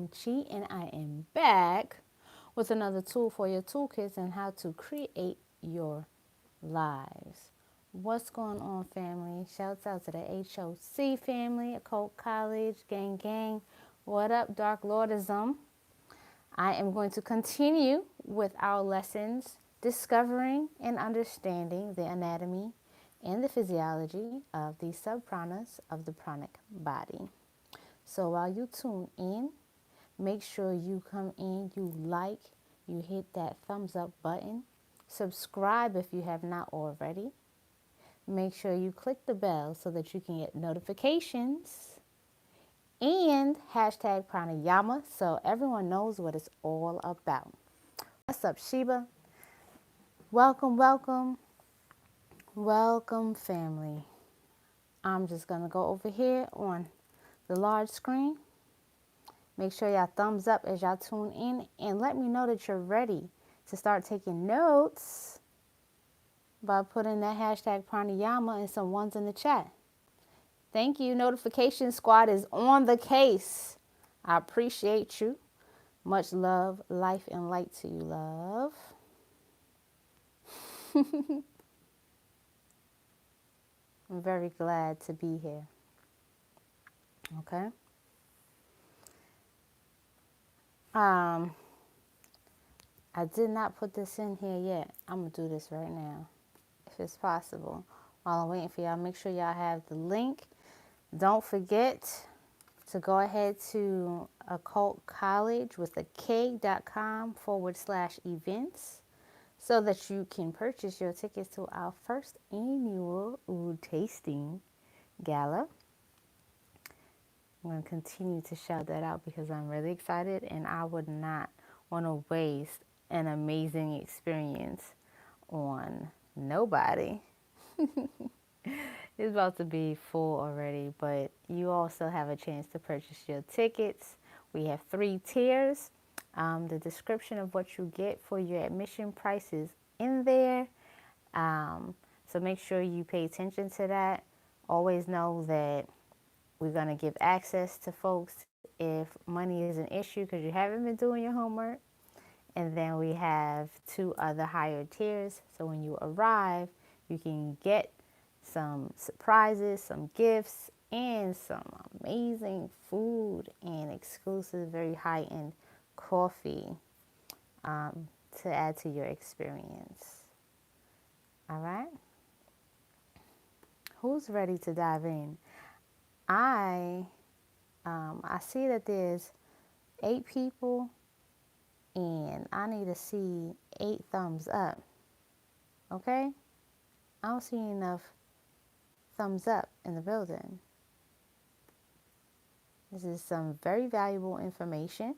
Queen Chi, and I am back with another tool for your toolkits and how to create your lives. What's going on, family? Shouts out to the HOC family, Occult College, gang. What up, Dark Lordism? I am going to continue with our lessons, discovering and understanding the anatomy and the physiology of the subpranas of the pranic body. So while you tune in, make sure you come in, you like, you hit that thumbs up button, subscribe if you have not already. Make sure you click the bell so that you can get notifications and hashtag Pranayama so everyone knows what it's all about. What's up, Sheba? Welcome, family. I'm just going to go over here on the large screen. Make sure y'all thumbs up as y'all tune in and let me know that you're ready to start taking notes by putting that hashtag Pranayama and some ones in the chat. Thank you. Notification squad is on the case. I appreciate you. Much love, life, and light to you, love. I'm very glad to be here. Okay. I did not put this in here yet. I'm going to do this right now, if it's possible. While I'm waiting for y'all, make sure y'all have the link. Don't forget to go ahead to Occult College with a K.com/events so that you can purchase your tickets to our first annual tasting gala. I'm going to continue to shout that out because I'm really excited and I would not want to waste an amazing experience on nobody. It's about to be full already, but you also have a chance to purchase your tickets. We have 3 tiers. The description of what you get for your admission price is in there. So make sure you pay attention to that. Always know that we're going to give access to folks if money is an issue because you haven't been doing your homework. And then we have 2 other higher tiers. So when you arrive, you can get some surprises, some gifts, and some amazing food and exclusive, very high-end coffee to add to your experience. All right? Who's ready to dive in? I see that there's 8 people, and I need to see 8 thumbs up. Okay? I don't see enough thumbs up in the building. This is some very valuable information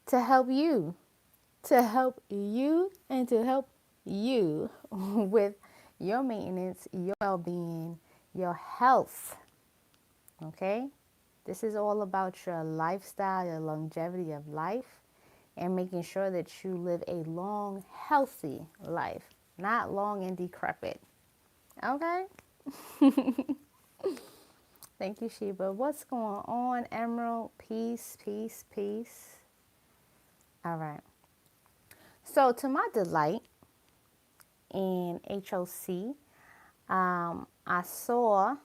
to help you, and to help you with your maintenance, your well-being, your health. Okay? This is all about your lifestyle, your longevity of life, and making sure that you live a long, healthy life, not long and decrepit. Okay? Thank you, Sheba. What's going on, Emerald? Peace. All right. So, to my delight in HOC, I saw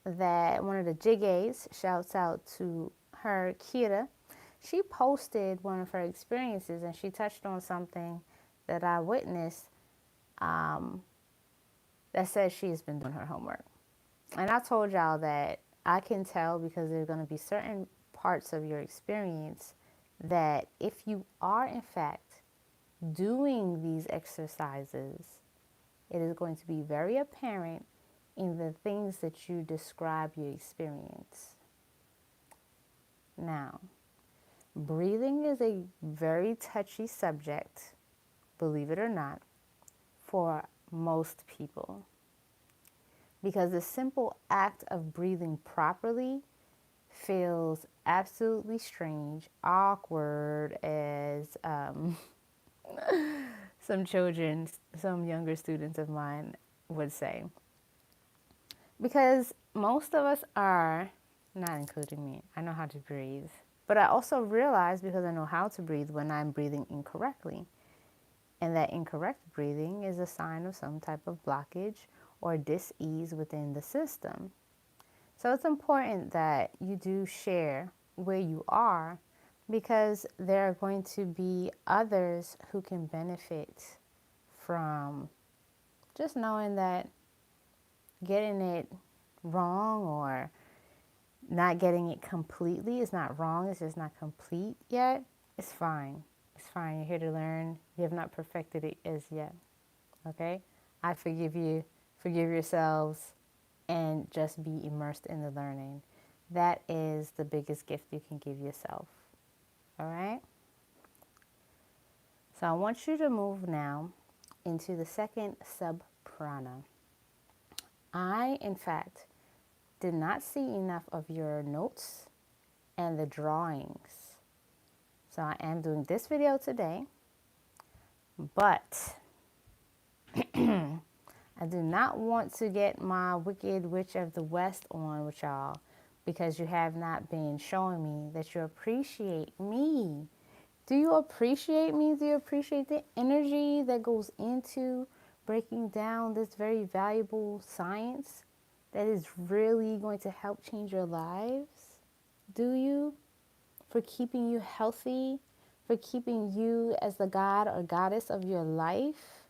that one of the Jiggays, shouts out to her, Kira, she posted one of her experiences and she touched on something that I witnessed that says she's been doing her homework. And I told y'all that I can tell because there's going to be certain parts of your experience that if you are in fact doing these exercises, it is going to be very apparent in the things that you describe your experience. Now, breathing is a very touchy subject, believe it or not, for most people. Because the simple act of breathing properly feels absolutely strange, awkward, as some younger students of mine would say. Because most of us are, not including me, I know how to breathe. But I also realize, because I know how to breathe, when I'm breathing incorrectly. And that incorrect breathing is a sign of some type of blockage or dis-ease within the system. So it's important that you do share where you are, because there are going to be others who can benefit from just knowing that getting it wrong or not getting it completely is not wrong. It's just not complete yet. It's fine. It's fine. You're here to learn. You have not perfected it as yet. Okay? I forgive you. Forgive yourselves. And just be immersed in the learning. That is the biggest gift you can give yourself. All right? So I want you to move now into the second sub-prana. I, in fact, did not see enough of your notes and the drawings. So I am doing this video today, but I do not want to get my Wicked Witch of the West on with y'all, because you have not been showing me that you appreciate me. Do you appreciate me? Do you appreciate the energy that goes into breaking down this very valuable science that is really going to help change your lives? Do you? For keeping you healthy, for keeping you as the god or goddess of your life?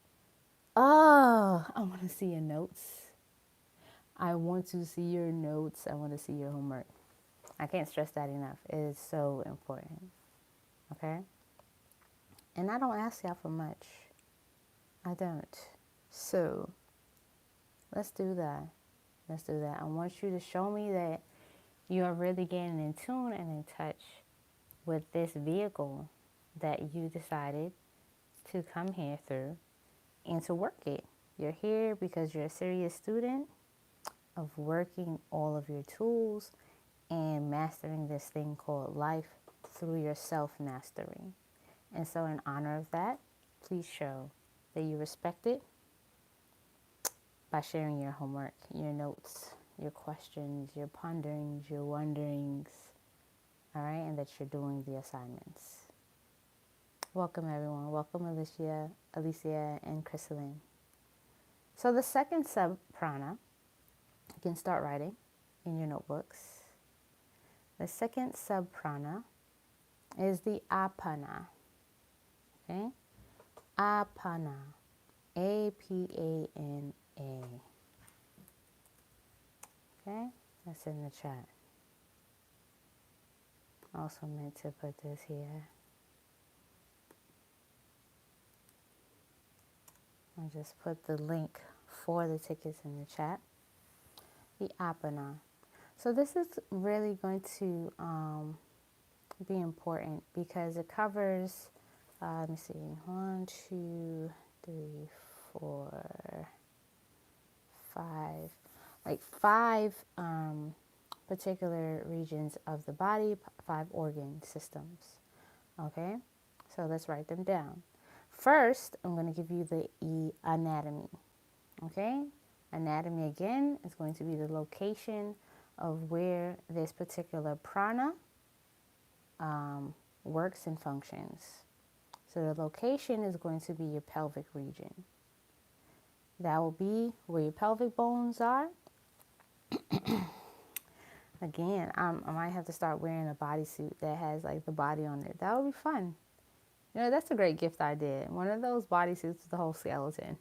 Oh, I want to see your notes. I want to see your notes. I want to see your homework. I can't stress that enough. It is so important. Okay? And I don't ask y'all for much. I don't. So, let's do that. Let's do that. I want you to show me that you are really getting in tune and in touch with this vehicle that you decided to come here through and to work it. You're here because you're a serious student of working all of your tools and mastering this thing called life through your self-mastery. And so in honor of that, please show that you respect it by sharing your homework, your notes, your questions, your ponderings, your wonderings, all right, and that you're doing the assignments. Welcome, everyone. Welcome, Alicia, and Chrysaline. So the second sub-prana, you can start writing in your notebooks. The second sub-prana is the Apana. Okay? Apana. A-P-A-N-A. Okay? That's in the chat. Also meant to put this here. I'll just put the link for the tickets in the chat. The Apana. So this is really going to be important because it covers, let me see, 1, 2, 3, 4, 5, like 5 particular regions of the body, 5 organ systems. Okay, so let's write them down. First, I'm going to give you the anatomy. Okay, anatomy again is going to be the location of where this particular prana works and functions. So the location is going to be your pelvic region. That will be where your pelvic bones are. Again, I might have to start wearing a bodysuit that has like the body on it. That would be fun. You know, that's a great gift idea. One of those bodysuits with the whole skeleton.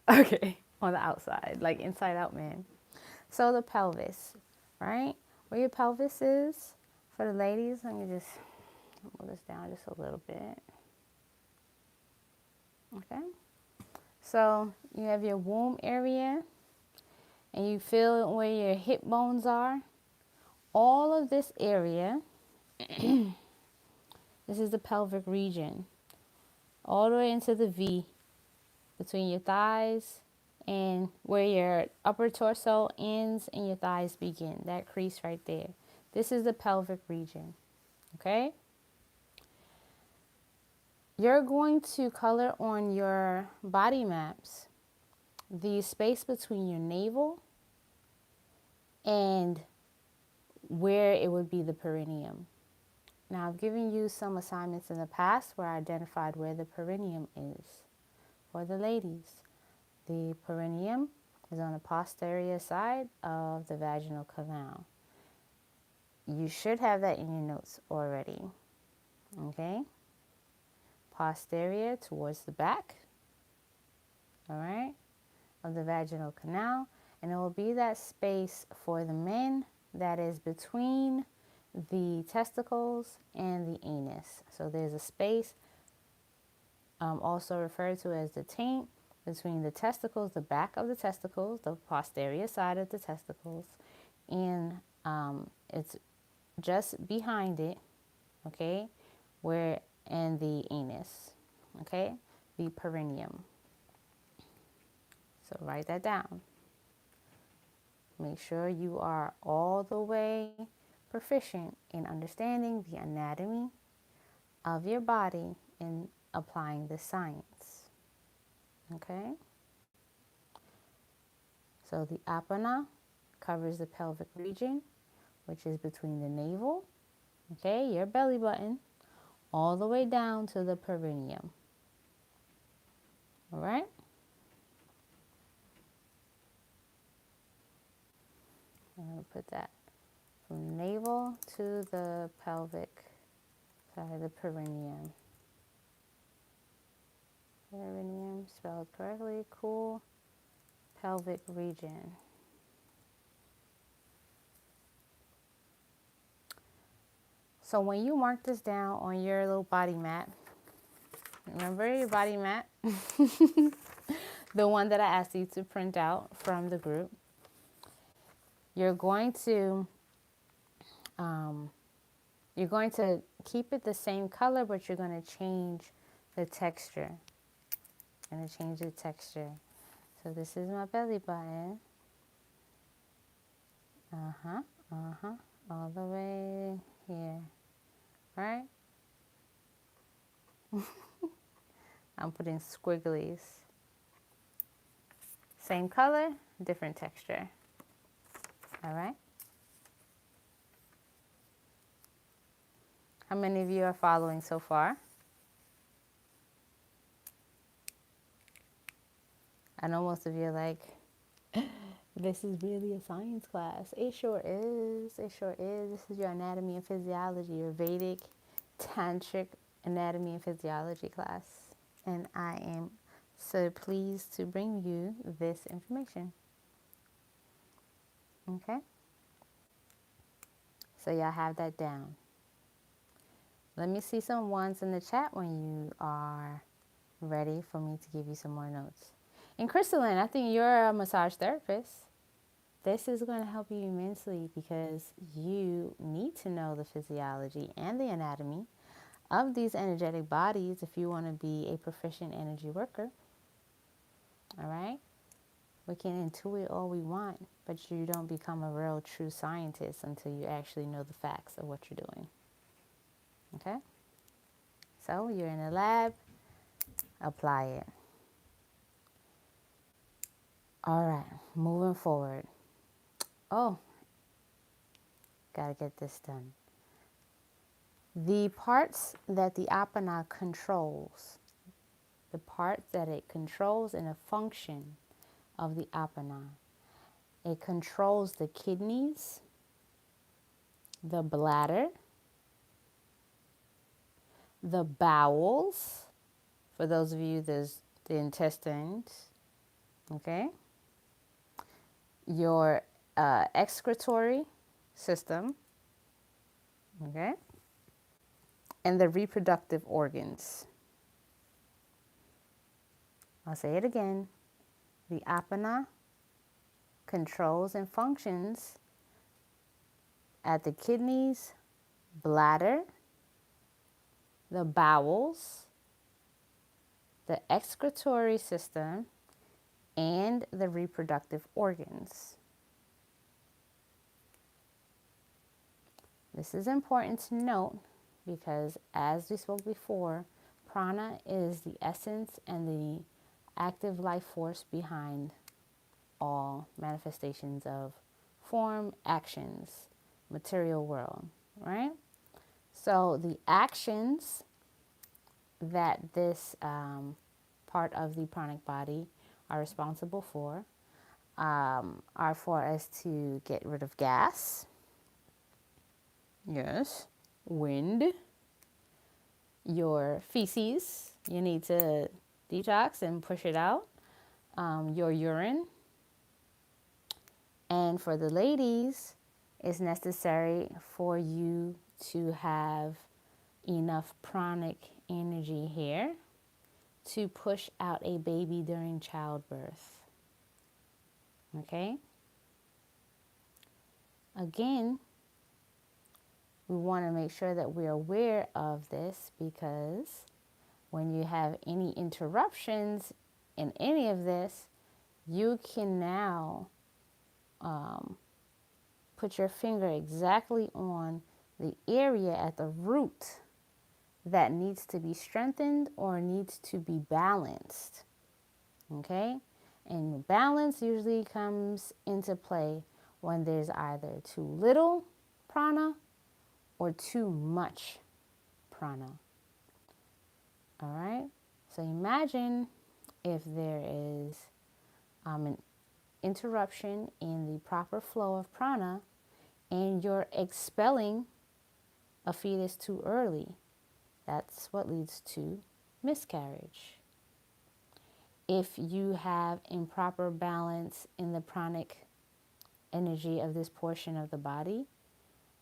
Okay, on the outside, like inside out man. So the pelvis, right? Where your pelvis is, for the ladies, let me just move this down just a little bit. Okay. So you have your womb area, and you feel where your hip bones are. All of this area, this is the pelvic region, all the way into the V between your thighs and where your upper torso ends and your thighs begin. That crease right there. This is the pelvic region. Okay? You're going to color on your body maps the space between your navel and where it would be the perineum. Now, I've given you some assignments in the past where I identified where the perineum is. For the ladies, the perineum is on the posterior side of the vaginal canal. You should have that in your notes already. Okay? Posterior towards the back, all right, of the vaginal canal. And it will be that space for the men that is between the testicles and the anus. So there's a space, also referred to as the taint, between the testicles, the back of the testicles, the posterior side of the testicles, and it's just behind it, okay, where, and the anus, okay, the perineum. So write that down. Make sure you are all the way proficient in understanding the anatomy of your body and applying the science. Okay? So the Apana covers the pelvic region, which is between the navel, okay, your belly button, all the way down to the perineum. All right? I'm going to put that from navel to the pelvic, the perineum. Perineum, spelled correctly, cool. Pelvic region. So when you mark this down on your little body mat, remember your body mat? The one that I asked you to print out from the group. You're going to keep it the same color, but you're going to change the texture. I'm going to change the texture. So this is my belly button. All the way here, right? I'm putting squigglies. Same color, different texture. All right? How many of you are following so far? I know most of you are like, this is really a science class. It sure is. It sure is. This is your anatomy and physiology, your Vedic Tantric anatomy and physiology class. And I am so pleased to bring you this information. Okay? So y'all have that down. Let me see some ones in the chat when you are ready for me to give you some more notes. And Crystalline, I think you're a massage therapist. This is going to help you immensely because you need to know the physiology and the anatomy of these energetic bodies if you want to be a proficient energy worker. All right? We can intuit all we want, but you don't become a real true scientist until you actually know the facts of what you're doing. Okay? So you're in a lab, apply it. All right, moving forward. Oh, gotta get this done. The parts that the Apana controls, the parts that it controls in a function of the Apana, it controls the kidneys, the bladder, the bowels, for those of you, there's the intestines, okay? Your excretory system, okay? And the reproductive organs. I'll say it again. The Apana controls and functions at the kidneys, bladder, the bowels, the excretory system, and the reproductive organs. This is important to note because, as we spoke before, prana is the essence and the active life force behind all manifestations of form, actions, material world, right? So the actions that this part of the pranic body are responsible for are for us to get rid of gas, yes, wind, your feces, you need to detox and push it out, your urine. And for the ladies, it's necessary for you to have enough pranic energy here to push out a baby during childbirth. Okay? Again, we want to make sure that we're aware of this, because when you have any interruptions in any of this, you can now put your finger exactly on the area at the root that needs to be strengthened or needs to be balanced. Okay? And balance usually comes into play when there's either too little prana or too much prana. All right? So imagine if there is an interruption in the proper flow of prana and you're expelling a fetus too early. That's what leads to miscarriage. If you have improper balance in the pranic energy of this portion of the body,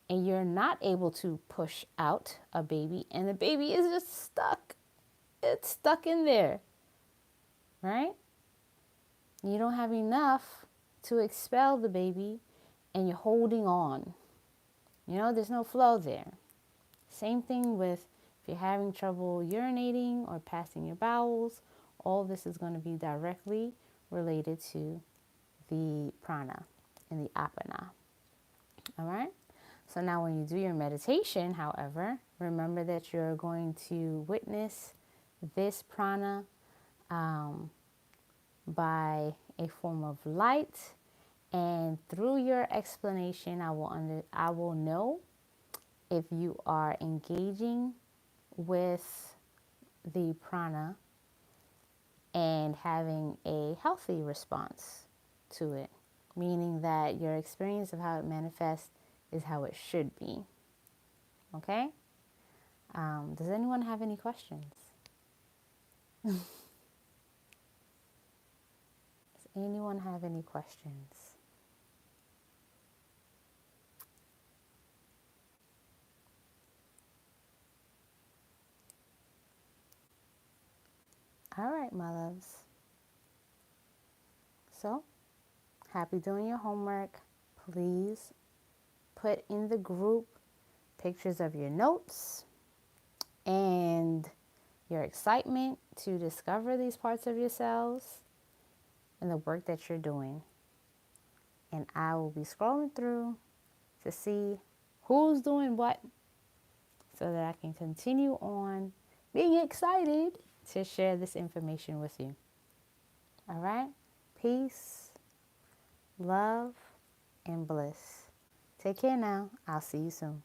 and you're not able to push out a baby, and the baby is just stuck. It's stuck in there, right? You don't have enough to expel the baby, and you're holding on. There's no flow there. Same thing with if you're having trouble urinating or passing your bowels. All this is going to be directly related to the prana and the apana. All right? So now when you do your meditation, however, remember that you're going to witness this prana by a form of light, and through your explanation, I will know if you are engaging with the prana and having a healthy response to it, meaning that your experience of how it manifests is how it should be. Okay? Does anyone have any questions? Does anyone have any questions? All right, my loves. So, happy doing your homework. Please put in the group pictures of your notes and your excitement to discover these parts of yourselves and the work that you're doing. And I will be scrolling through to see who's doing what so that I can continue on being excited to share this information with you. All right? Peace, love, and bliss. Take care now. I'll see you soon.